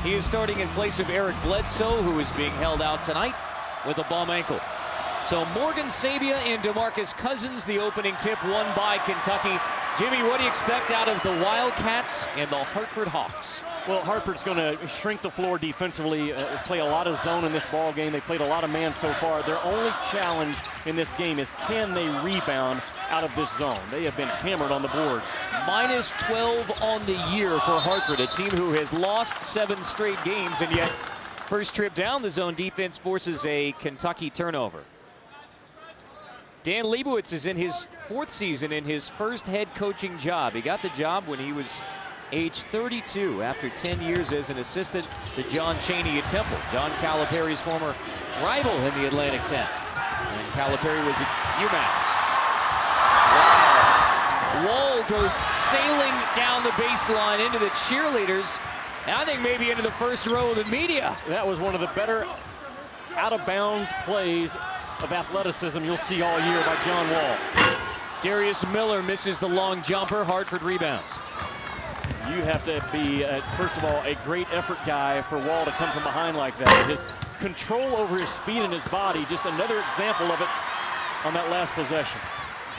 He is starting in place of Eric Bledsoe, who is being held out tonight with a bum ankle. So Morgan Sabia and DeMarcus Cousins, the opening tip, won by Kentucky. Jimmy, what do you expect out of the Wildcats and the Hartford Hawks? Well, Hartford's going to shrink the floor defensively, play a lot of zone in this ball game. They played a lot of man so far. Their only challenge in this game is can they rebound out of this zone. They have been hammered on the boards. Minus 12 on the year for Hartford, a team who has lost 7 straight games, and yet first trip down the zone defense forces a Kentucky turnover. Dan Leibowitz is in his 4th season in his first head coaching job. He got the job when he was age 32 after 10 years as an assistant to John Chaney at Temple, John Calipari's former rival in the Atlantic 10. And Calipari was at UMass. Wow. Wall goes sailing down the baseline into the cheerleaders, and I think maybe into the first row of the media. That was one of the better out-of-bounds plays of athleticism you'll see all year by John Wall. Darius Miller misses the long jumper. Hartford rebounds. You have to be, first of all, a great effort guy for Wall to come from behind like that. His control over his speed and his body, just another example of it on that last possession.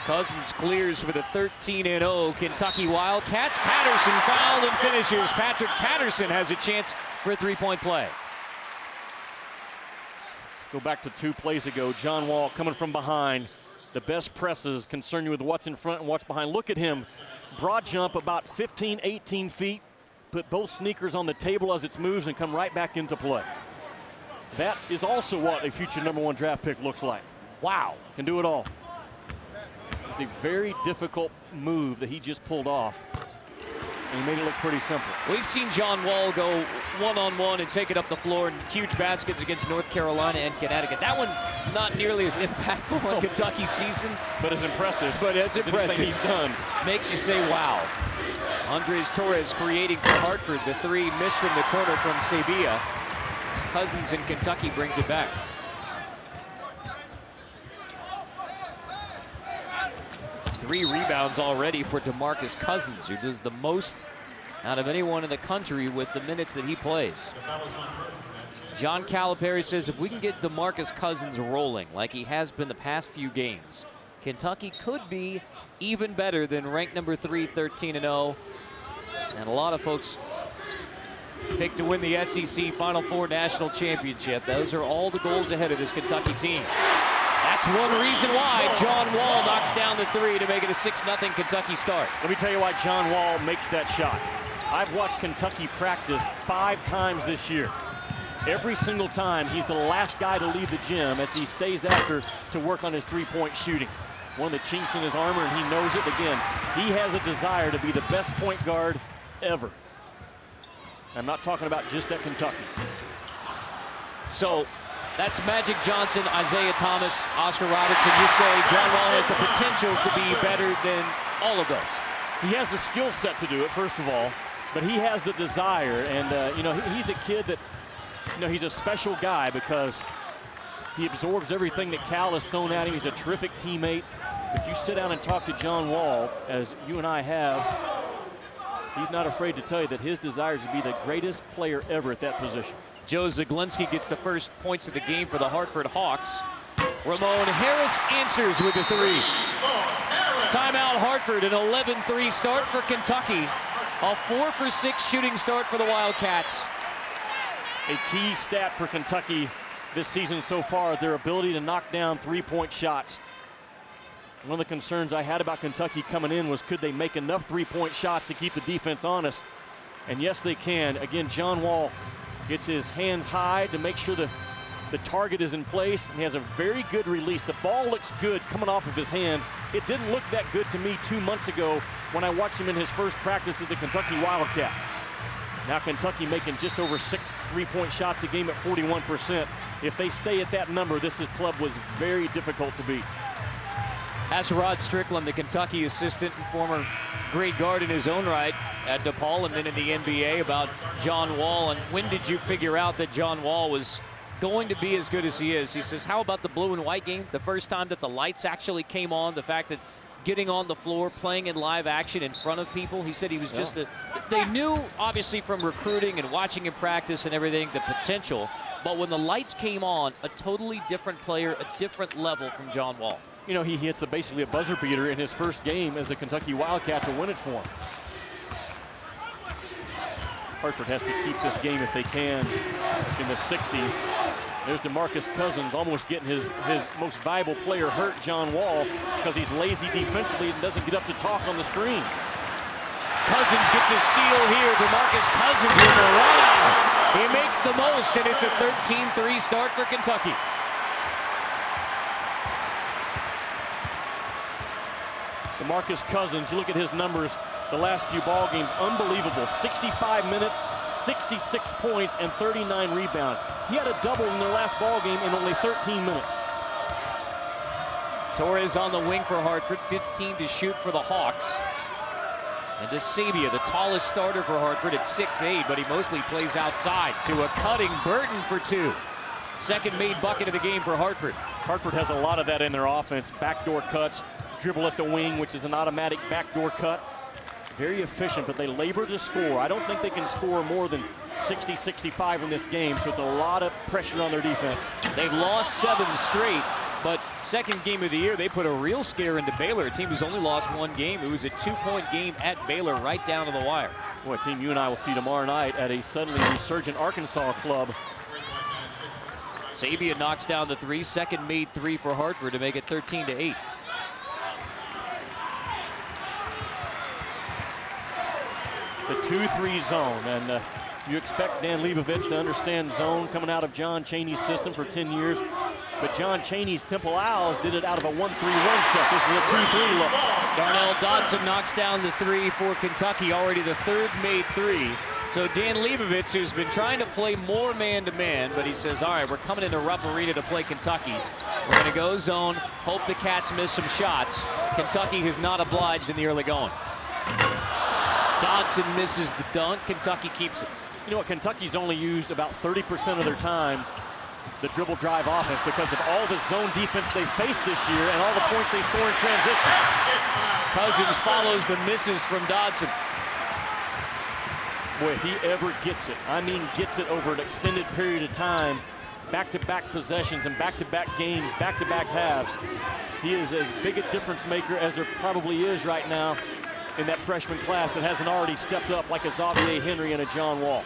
Cousins clears for the 13-0 Kentucky Wildcats. Patterson fouled and finishes. Patrick Patterson has a chance for a three-point play. Go back to 2 plays ago. John Wall coming from behind. The best presses concern you with what's in front and what's behind. Look at him. Broad jump about 15, 18 feet. Put both sneakers on the table as it moves and come right back into play. That is also what a future #1 draft pick looks like. Wow, can do it all. It's a very difficult move that he just pulled off. And he made it look pretty simple. We've seen John Wall go one-on-one and take it up the floor in huge baskets against North Carolina and Connecticut. That one not nearly as impactful on Kentucky's season. But as impressive. But as impressive. He's done. Makes you say, wow. Andres Torres creating for Hartford. The 3 missed from the corner from Sabia. Cousins in Kentucky brings it back. Three rebounds already for DeMarcus Cousins, who does the most out of anyone in the country with the minutes that he plays. John Calipari says if we can get DeMarcus Cousins rolling like he has been the past few games, Kentucky could be even better than ranked number 3, 13-0. And a lot of folks picked to win the SEC Final Four National Championship. Those are all the goals ahead of this Kentucky team. That's one reason why John Wall knocks down the 3 to make it a 6-0 Kentucky start. Let me tell you why John Wall makes that shot. I've watched Kentucky practice 5 times this year. Every single time, he's the last guy to leave the gym as he stays after to work on his 3-point shooting. One of the chinks in his armor, and he knows it. Again, he has a desire to be the best point guard ever. I'm not talking about just at Kentucky. So that's Magic Johnson, Isaiah Thomas, Oscar Robertson. You say John Wall has the potential to be better than all of those. He has the skill set to do it, first of all, but he has the desire. And, you know, he's a kid that, you know, he's a special guy because he absorbs everything that Cal has thrown at him. He's a terrific teammate. But you sit down and talk to John Wall, as you and I have, he's not afraid to tell you that his desire is to be the greatest player ever at that position. Joe Zaglinski gets the first points of the game for the Hartford Hawks. Ramon Harris answers with the 3. Timeout Hartford, an 11-3 start for Kentucky. A 4-for-6 shooting start for the Wildcats. A key stat for Kentucky this season so far, their ability to knock down 3-point shots. One of the concerns I had about Kentucky coming in was could they make enough 3-point shots to keep the defense honest? And yes, they can. Again, John Wall gets his hands high to make sure the target is in place, and he has a very good release. The ball looks good coming off of his hands. It didn't look that good to me 2 months ago when I watched him in his first practice as a Kentucky Wildcat. Now Kentucky making just over 6 3-point shots a game at 41%. If they stay at that number, this club was very difficult to beat. Ask Rod Strickland, the Kentucky assistant and former great guard in his own right at DePaul and then in the NBA, about John Wall. And when did you figure out that John Wall was going to be as good as he is? He says, how about the blue and white game? The first time that the lights actually came on, the fact that getting on the floor, playing in live action in front of people. He said he was just they knew, obviously, from recruiting and watching him practice and everything, the potential. But when the lights came on, a totally different player, a different level from John Wall. You know, he hits basically a buzzer beater in his first game as a Kentucky Wildcat to win it for him. Hartford has to keep this game if they can in the 60s. There's DeMarcus Cousins almost getting his most valuable player hurt, John Wall, because he's lazy defensively and doesn't get up to talk on the screen. Cousins gets a steal here. DeMarcus Cousins with a run. He makes the most, and it's a 13-3 start for Kentucky. DeMarcus Cousins, you look at his numbers the last few ball games, unbelievable. 65 minutes, 66 points, and 39 rebounds. He had a double in their last ball game in only 13 minutes. Torres on the wing for Hartford, 15 to shoot for the Hawks. And DeSabia, the tallest starter for Hartford at 6'8", but he mostly plays outside, to a cutting Burton for 2. Second made bucket of the game for Hartford. Hartford has a lot of that in their offense. Backdoor cuts, dribble at the wing, which is an automatic backdoor cut. Very efficient, but they labor to score. I don't think they can score more than 60, 65 in this game, so it's a lot of pressure on their defense. They've lost 7 straight, but second game of the year, they put a real scare into Baylor, a team who's only lost 1 game. It was a 2-point game at Baylor, right down to the wire. Boy, a team you and I will see tomorrow night at a suddenly resurgent Arkansas club. Sabia knocks down the 3, second made 3 for Hartford to make it 13-8. The 2-3 zone, and you expect Dan Leibovitz to understand zone coming out of John Chaney's system for 10 years, but John Chaney's Temple Owls did it out of a 1-3-1 set. This is a 2-3 look. Darnell Dodson knocks down the 3 for Kentucky, already the 3rd made 3. So Dan Leibovitz, who's been trying to play more man-to-man, but he says, all right, we're coming into Rupp Arena to play Kentucky. We're going to go zone, hope the Cats miss some shots. Kentucky has not obliged in the early going. Dodson misses the dunk. Kentucky keeps it. You know what? Kentucky's only used about 30% of their time, the dribble drive offense, because of all the zone defense they faced this year and all the points they score in transition. Cousins follows the misses from Dodson. Boy, if he ever gets it, I mean gets it over an extended period of time, back-to-back possessions and back-to-back games, back-to-back halves, he is as big a difference maker as there probably is right now in that freshman class that hasn't already stepped up like a Xavier Henry and a John Wall.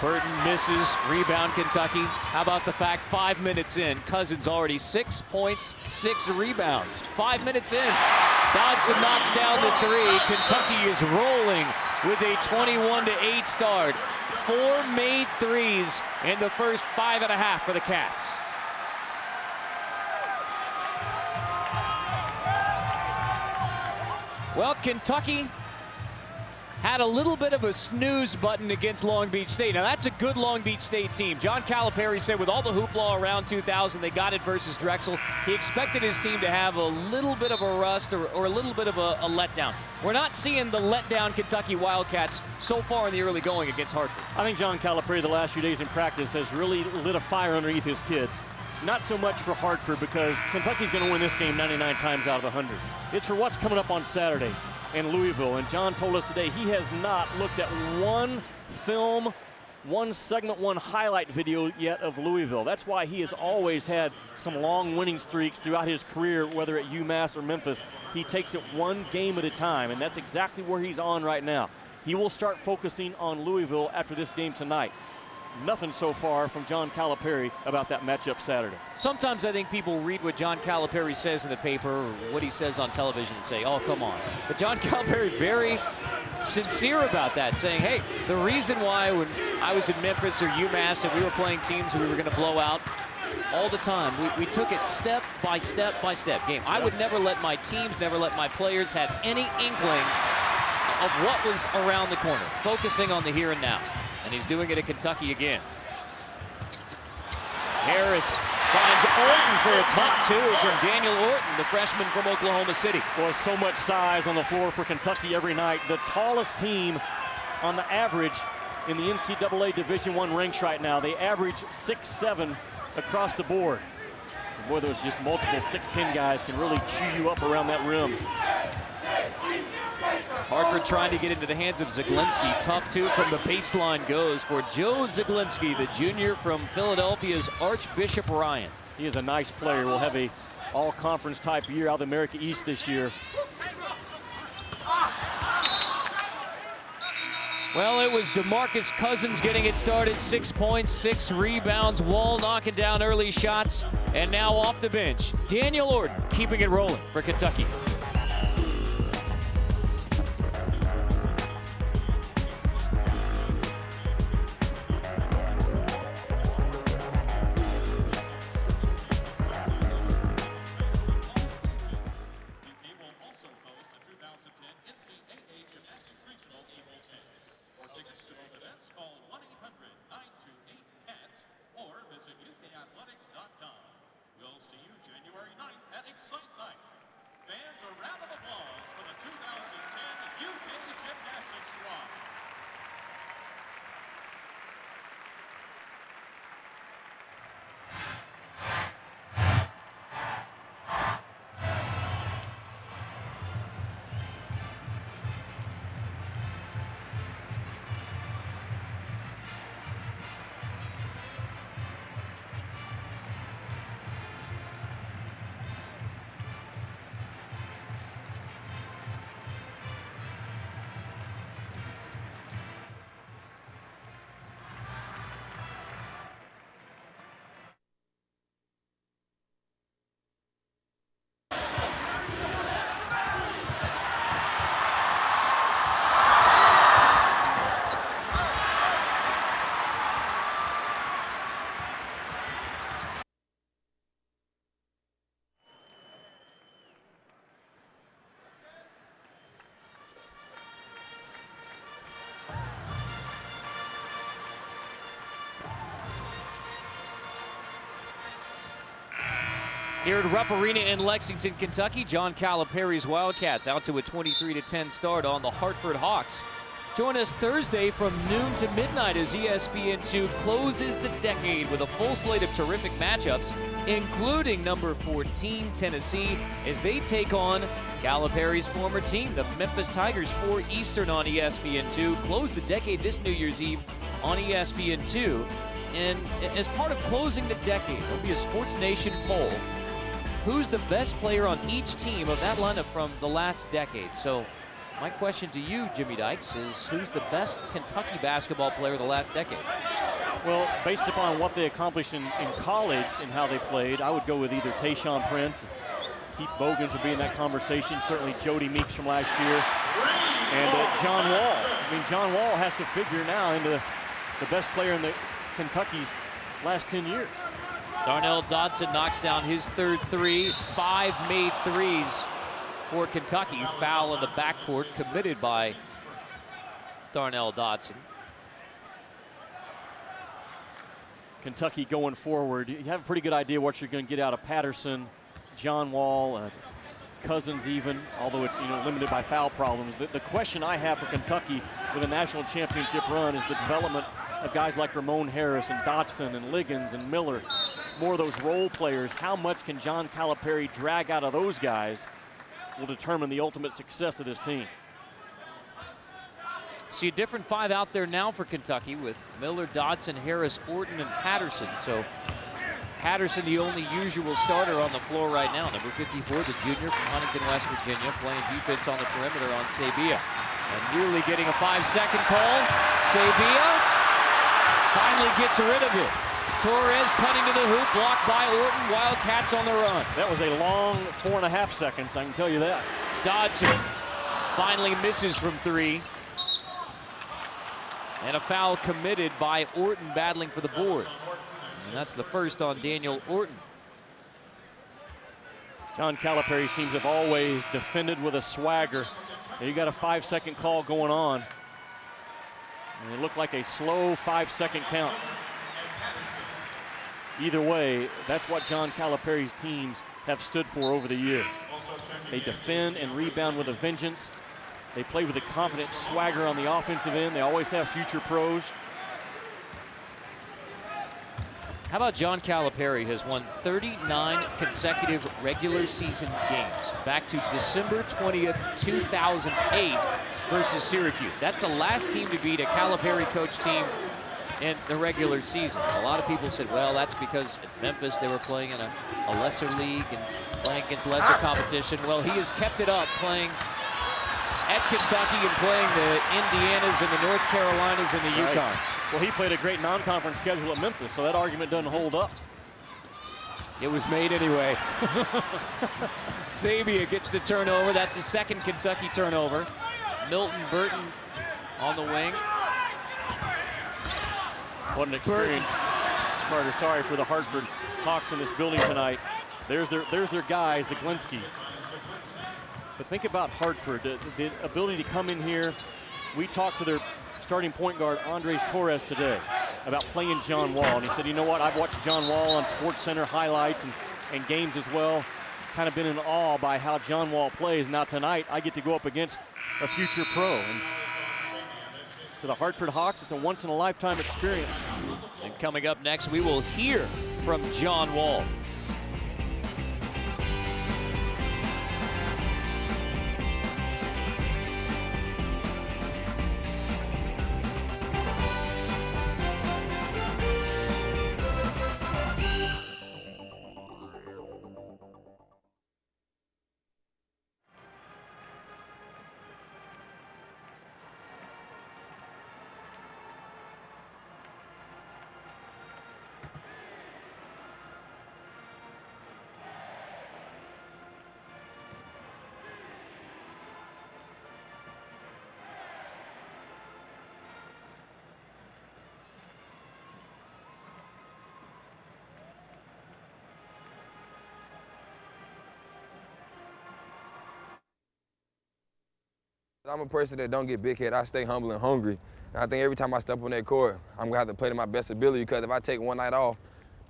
Burton misses, rebound Kentucky. How about the fact 5 minutes in, Cousins already 6 points, 6 rebounds. 5 minutes in, Dodson knocks down the 3. Kentucky is rolling with a 21-8 start. 4 made 3s in the first 5.5 for the Cats. Well, Kentucky had a little bit of a snooze button against Long Beach State. Now, that's a good Long Beach State team. John Calipari said with all the hoopla around 2000, they got it versus Drexel. He expected his team to have a little bit of a rust or a little bit of a letdown. We're not seeing the letdown Kentucky Wildcats so far in the early going against Hartford. I think John Calipari the last few days in practice has really lit a fire underneath his kids. Not so much for Hartford, because Kentucky's going to win this game 99 times out of 100. It's for what's coming up on Saturday in Louisville. And John told us today he has not looked at one film, one segment, one highlight video yet of Louisville. That's why he has always had some long winning streaks throughout his career, whether at UMass or Memphis. He takes it one game at a time, and that's exactly where he's on right now. He will start focusing on Louisville after this game tonight. Nothing so far from John Calipari about that matchup Saturday. Sometimes I think people read what John Calipari says in the paper or what he says on television and say, oh, come on. But John Calipari very sincere about that, saying, hey, the reason why when I was in Memphis or UMass and we were playing teams and we were going to blow out all the time, we took it step by step by step game. I would never let my teams, never let my players have any inkling of what was around the corner, focusing on the here and now. And he's doing it at Kentucky again. Harris finds Orton for a tough 2 from Daniel Orton, the freshman from Oklahoma City. Boy, so much size on the floor for Kentucky every night. The tallest team on the average in the NCAA Division I ranks right now. They average 6'7" across the board. Boy, those just multiple 6'10" guys can really chew you up around that rim. Hartford trying to get into the hands of Zaglinski. Tough two from the baseline goes for Joe Zaglinski, the junior from Philadelphia's Archbishop Ryan. He is a nice player. We'll have a all-conference type year out of the America East this year. Well, it was DeMarcus Cousins getting it started. 6 points, 6 rebounds. Wall knocking down early shots. And now off the bench, Daniel Orton keeping it rolling for Kentucky. We'll see you January 9th at Excite Night. Fans, a round of applause for the 2010 UK Gymnastics Squad. Here at Rupp Arena in Lexington, Kentucky, John Calipari's Wildcats out to a 23-10 start on the Hartford Hawks. Join us Thursday from noon to midnight as ESPN2 closes the decade with a full slate of terrific matchups, including number 14 Tennessee, as they take on Calipari's former team, the Memphis Tigers, 4 Eastern on ESPN2. Close the decade this New Year's Eve on ESPN2. And as part of closing the decade, there'll be a Sports Nation poll. Who's the best player on each team of that lineup from the last decade? So my question to you, Jimmy Dykes, is who's the best Kentucky basketball player of the last decade? Well, based upon what they accomplished in college and how they played, I would go with either Tayshaun Prince, Keith Bogans would be in that conversation, certainly Jody Meeks from last year, and John Wall. I mean, John Wall has to figure now into the best player in Kentucky's last 10 years. Darnell Dodson knocks down his third three. It's 5 made threes for Kentucky. Foul in the backcourt committed by Darnell Dodson. Kentucky going forward, you have a pretty good idea what you're going to get out of Patterson, John Wall, Cousins even, although it's limited by foul problems. The question I have for Kentucky with a national championship run is the development of guys like Ramon Harris and Dotson and Liggins and Miller, more of those role players. How much can John Calipari drag out of those guys will determine the ultimate success of this team. See a different 5 out there now for Kentucky with Miller, Dodson, Harris, Orton, and Patterson. So Patterson, the only usual starter on the floor right now. Number 54, the junior from Huntington, West Virginia, playing defense on the perimeter on Sabia. And nearly getting a 5-second call. Sabia finally gets rid of it. Torres cutting to the hoop, blocked by Orton. Wildcats on the run. That was a long 4.5 seconds, I can tell you that. Dodson finally misses from 3. And a foul committed by Orton battling for the board. And that's the first on Daniel Orton. John Calipari's teams have always defended with a swagger. You got a 5-second call going on. And it looked like a slow 5-second count. Either way, that's what John Calipari's teams have stood for over the years. They defend and rebound with a vengeance. They play with a confident swagger on the offensive end. They always have future pros. How about John Calipari has won 39 consecutive regular season games back to December 20th, 2008 versus Syracuse. That's the last team to beat a Calipari coach team in the regular season. A lot of people said, well, that's because at Memphis they were playing in a lesser league and playing against lesser competition. Well, he has kept it up playing at Kentucky and playing the Indianas and the North Carolinas and the Yukons. Well, he played a great non-conference schedule at Memphis, so that argument doesn't hold up. It was made anyway. Sabia gets the turnover. That's the second Kentucky turnover. Milton Burton on the wing. What an experience, Carter. Sorry for the Hartford Hawks in this building tonight. There's their guy, Zaglinski. But think about Hartford, the ability to come in here. We talked to their starting point guard, Andres Torres, today about playing John Wall. And he said, you know what, I've watched John Wall on SportsCenter highlights and games as well. Kind of been in awe by how John Wall plays. Now tonight, I get to go up against a future pro. And for the Hartford Hawks, it's a once-in-a-lifetime experience. And coming up next, we will hear from John Wall. I'm a person that don't get big head. I stay humble and hungry. And I think every time I step on that court, I'm gonna have to play to my best ability, because if I take one night off,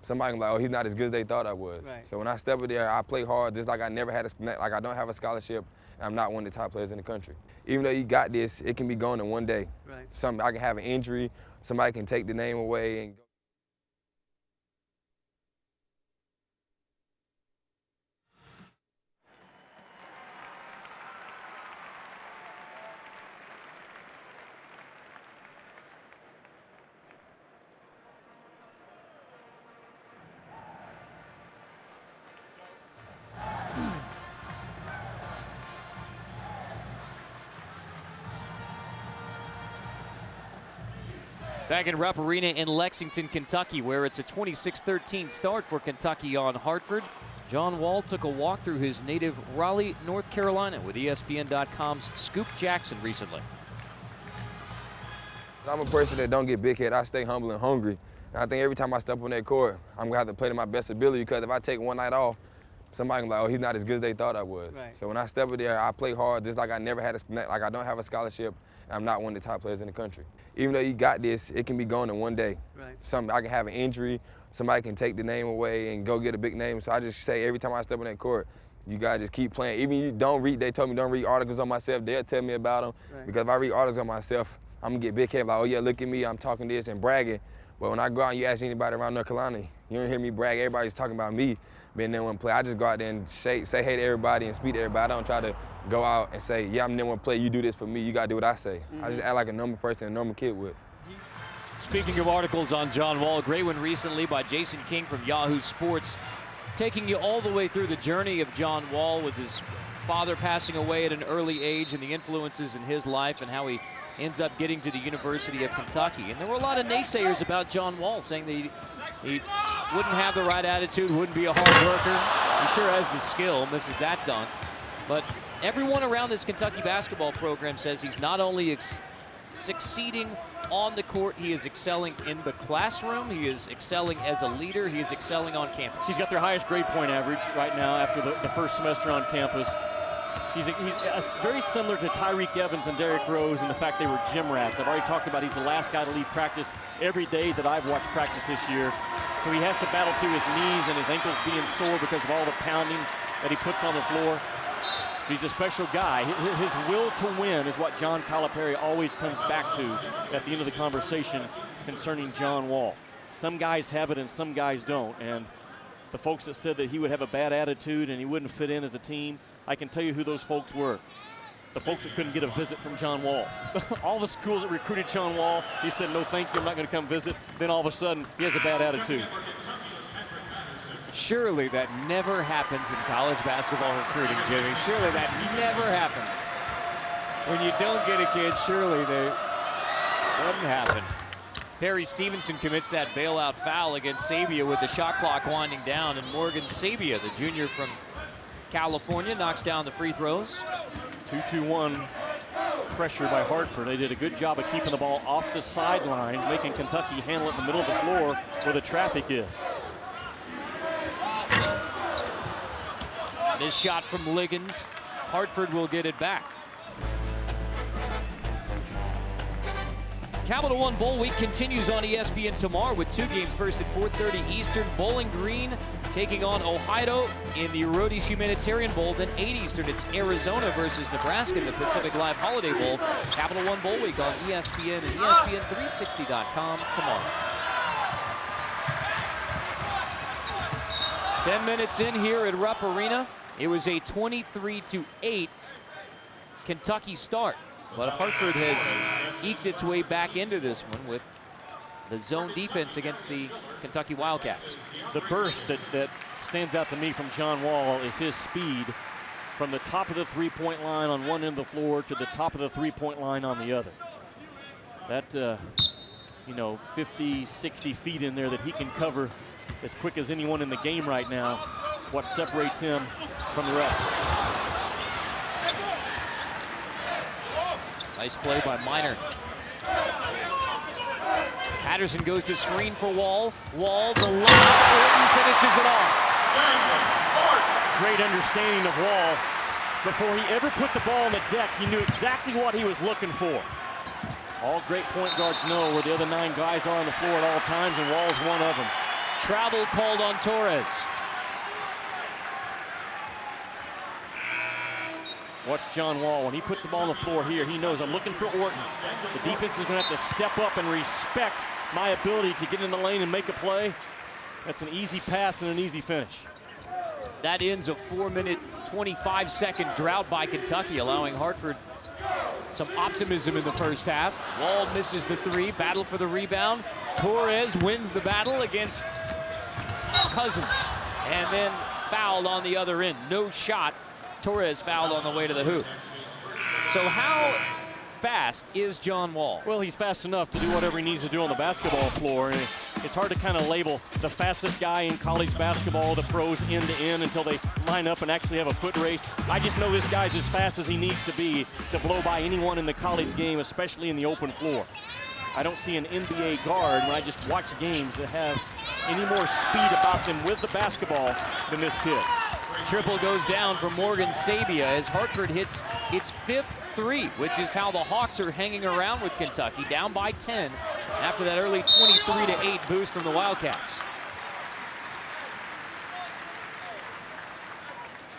somebody can be like, oh, he's not as good as they thought I was. Right. So when I step in there, I play hard, just like I never had like I don't have a scholarship, and I'm not one of the top players in the country. Even though you got this, it can be gone in one day. Right. I can have an injury, somebody can take the name away and Back in Rupp Arena in Lexington, Kentucky, where it's a 26-13 start for Kentucky on Hartford. John Wall took a walk through his native Raleigh, North Carolina with ESPN.com's Scoop Jackson recently. I'm a person that don't get big head. I stay humble and hungry. And I think every time I step on that court, I'm gonna have to play to my best ability, because if I take one night off, somebody can be like, oh, he's not as good as they thought I was. Right. So when I step in there, I play hard, just like I never had like I don't have a scholarship, and I'm not one of the top players in the country. Even though you got this, it can be gone in one day. Right. I can have an injury, somebody can take the name away and go get a big name. So I just say every time I step on that court, you gotta just keep playing. Even you don't read, they told me don't read articles on myself, they'll tell me about them. Right. Because if I read articles on myself, I'm gonna get big head, like, oh yeah, look at me, I'm talking this and bragging. But when I go out and you ask anybody around North Carolina, you don't hear me brag, everybody's talking about me being number one player. I just go out there and say hey to everybody and speak to everybody. I don't try to go out and say, yeah, I'm number one player, you do this for me, you gotta do what I say. I just act like a normal person, a normal kid would. Speaking of articles on John Wall, a great one recently by Jason King from Yahoo Sports, taking you all the way through the journey of John Wall with his father passing away at an early age and the influences in his life and how he ends up getting to the University of Kentucky. And there were a lot of naysayers about John Wall, saying that he wouldn't have the right attitude, wouldn't be a hard worker. He sure has the skill, misses that dunk. But everyone around this Kentucky basketball program says he's not only succeeding on the court, he is excelling in the classroom, he is excelling as a leader, he is excelling on campus. He's got their highest grade point average right now after the first semester on campus. He's very similar to Tyreek Evans and Derrick Rose in the fact they were gym rats. I've already talked about he's the last guy to leave practice every day that I've watched practice this year. So he has to battle through his knees and his ankles being sore because of all the pounding that he puts on the floor. He's a special guy. His will to win is what John Calipari always comes back to at the end of the conversation concerning John Wall. Some guys have it and some guys don't. And the folks that said that he would have a bad attitude and he wouldn't fit in as a team, I can tell you who those folks were. the folks that couldn't get a visit from John Wall. All the schools that recruited John Wall, he said, no, thank you, I'm not going to come visit. Then all of a sudden, he has a bad attitude. Surely that never happens in college basketball recruiting, Jimmy. Surely that never happens. When you don't get a kid, surely that doesn't happen. Perry Stevenson commits that bailout foul against Sabia with the shot clock winding down, and Morgan Sabia, the junior from California, knocks down the free throws. 2-2-1 pressure by Hartford. They did a good job of keeping the ball off the sidelines, making Kentucky handle it in the middle of the floor where the traffic is. This shot from Liggins. Hartford will get it back. Capital One Bowl Week continues on ESPN tomorrow with 2 games. First at 4:30 Eastern, Bowling Green taking on Ohio in the Rhodey's Humanitarian Bowl. Then 8 Eastern, it's Arizona versus Nebraska in the Pacific Live Holiday Bowl. Capital One Bowl Week on ESPN and ESPN360.com tomorrow. 10 minutes in here at Rupp Arena. It was a 23-8 Kentucky start. But Hartford has eked its way back into this one with the zone defense against the Kentucky Wildcats. The burst that stands out to me from John Wall is his speed from the top of the three-point line on one end of the floor to the top of the three-point line on the other. That, 50, 60 feet in there that he can cover as quick as anyone in the game right now, what separates him from the rest. Nice play by Minor. Patterson goes to screen for Wall. Wall, the layup, Orton finishes it off. Great understanding of Wall. Before he ever put the ball on the deck, he knew exactly what he was looking for. All great point guards know where the other 9 guys are on the floor at all times, and Wall's one of them. Travel called on Torres. Watch John Wall. When he puts the ball on the floor here, he knows I'm looking for Orton. The defense is going to have to step up and respect my ability to get in the lane and make a play. That's an easy pass and an easy finish. That ends a 4-minute, 25-second drought by Kentucky, allowing Hartford some optimism in the first half. Wall misses the 3, battle for the rebound. Torres wins the battle against Cousins, and then fouled on the other end. No shot. Torres fouled on the way to the hoop. So how fast is John Wall? Well, he's fast enough to do whatever he needs to do on the basketball floor. And it's hard to kind of label the fastest guy in college basketball, the pros end to end, until they line up and actually have a foot race. I just know this guy's as fast as he needs to be to blow by anyone in the college game, especially in the open floor. I don't see an NBA guard when I just watch games that have any more speed about them with the basketball than this kid. Triple goes down for Morgan Sabia as Hartford hits its 5th 3, which is how the Hawks are hanging around with Kentucky, down by 10 after that early 23-8 boost from the Wildcats.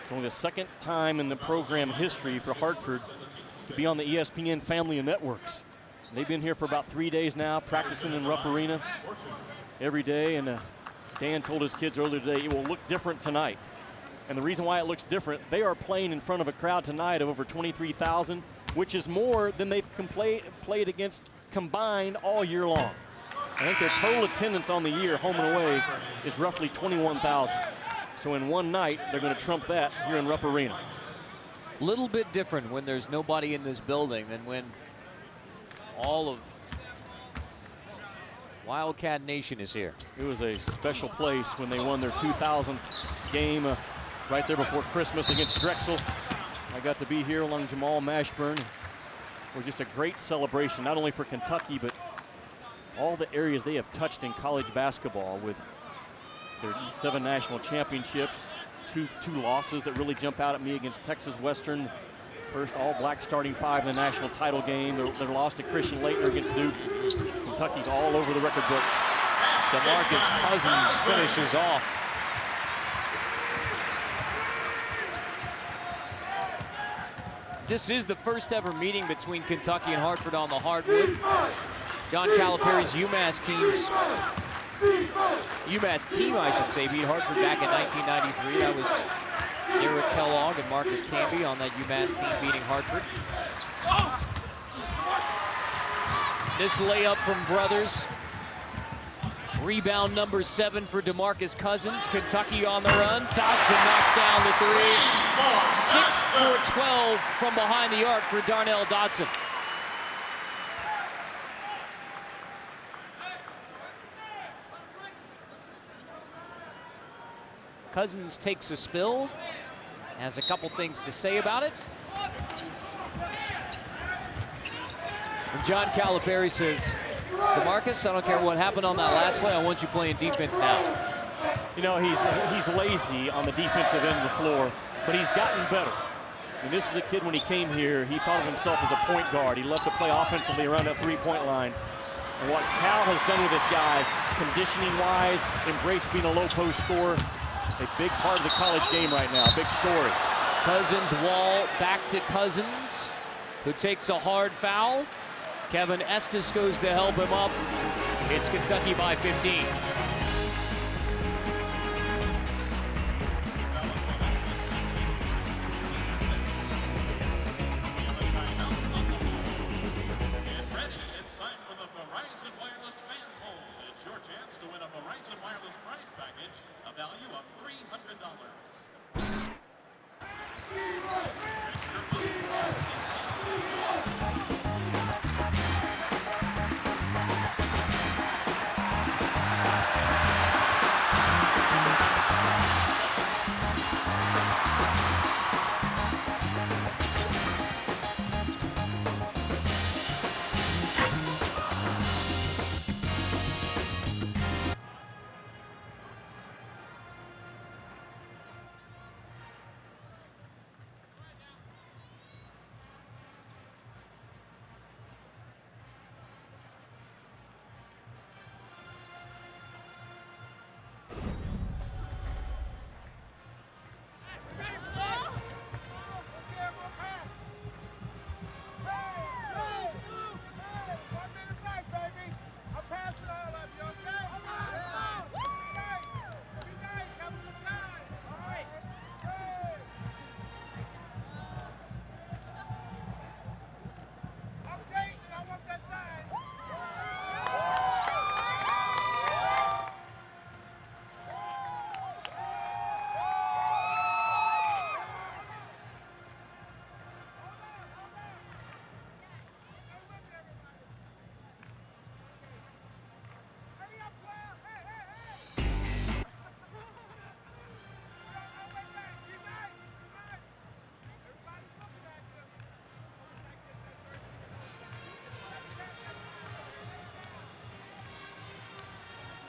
It's only the 2nd time in the program history for Hartford to be on the ESPN family of networks. They've been here for about 3 days now, practicing in Rupp Arena every day, and Dan told his kids earlier today it will look different tonight. And the reason why it looks different, they are playing in front of a crowd tonight of over 23,000, which is more than they've played against combined all year long. I think their total attendance on the year, home and away, is roughly 21,000. So in one night, they're going to trump that here in Rupp Arena. Little bit different when there's nobody in this building than when all of Wildcat Nation is here. It was a special place when they won their 2000th game right there before Christmas against Drexel. I got to be here along Jamal Mashburn. It was just a great celebration, not only for Kentucky, but all the areas they have touched in college basketball with their 7 national championships, two losses that really jump out at me against Texas Western. First all-black starting 5 in the national title game. Their loss to Christian Laettner against Duke. Kentucky's all over the record books. DeMarcus Cousins finishes off. This is the first ever meeting between Kentucky and Hartford on the hardwood. John Calipari's UMass team, I should say, beat Hartford back in 1993. That was Eric Kellogg and Marcus Camby on that UMass team beating Hartford. This layup from Brothers. Rebound number 7 for DeMarcus Cousins. Kentucky on the run. Dotson knocks down the 3. 6 for 12 from behind the arc for Darnell Dotson. Cousins takes a spill. Has a couple things to say about it. And John Calipari says, DeMarcus, I don't care what happened on that last play. I want you playing defense now. You know, he's lazy on the defensive end of the floor, but he's gotten better. And this is a kid, when he came here, he thought of himself as a point guard. He loved to play offensively around that three-point line. And what Cal has done with this guy, conditioning-wise, embrace being a low-post scorer, a big part of the college game right now, big story. Cousins wall back to Cousins, who takes a hard foul. Kevin Estes goes to help him up. It's Kentucky by 15.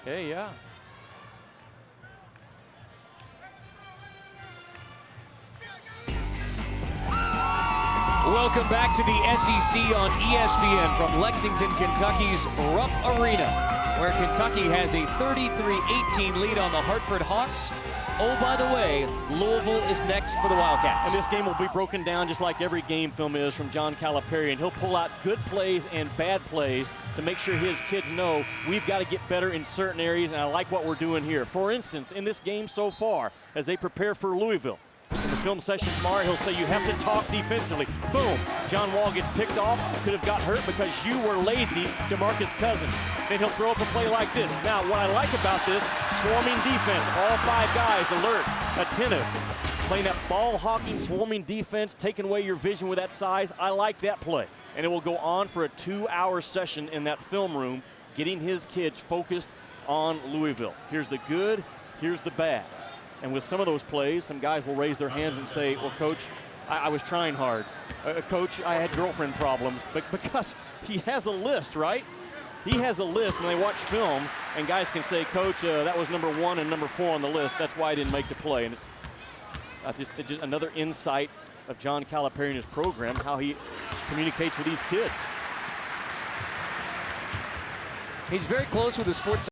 Hey, yeah. Welcome back to the SEC on ESPN from Lexington, Kentucky's Rupp Arena, where Kentucky has a 33-18 lead on the Hartford Hawks. Oh, by the way, Louisville is next for the Wildcats. And this game will be broken down just like every game film is from John Calipari, and he'll pull out good plays and bad plays to make sure his kids know we've got to get better in certain areas, and I like what we're doing here. For instance, in this game so far, as they prepare for Louisville, in the film session tomorrow, he'll say you have to talk defensively. Boom, John Wall gets picked off, could have got hurt because you were lazy, DeMarcus Cousins. Then he'll throw up a play like this. Now, what I like about this, swarming defense, all 5 guys alert, attentive. Playing that ball-hawking, swarming defense, taking away your vision with that size. I like that play. And it will go on for a 2-hour session in that film room, getting his kids focused on Louisville. Here's the good, here's the bad. And with some of those plays, some guys will raise their hands and say, well, Coach, I was trying hard. Coach, I had girlfriend problems. But because he has a list, right? He has a list, and they watch film, and guys can say, Coach, that was number 1 and number 4 on the list. That's why I didn't make the play. And it's just another insight of John Calipari and his program, how he communicates with these kids. He's very close with the sports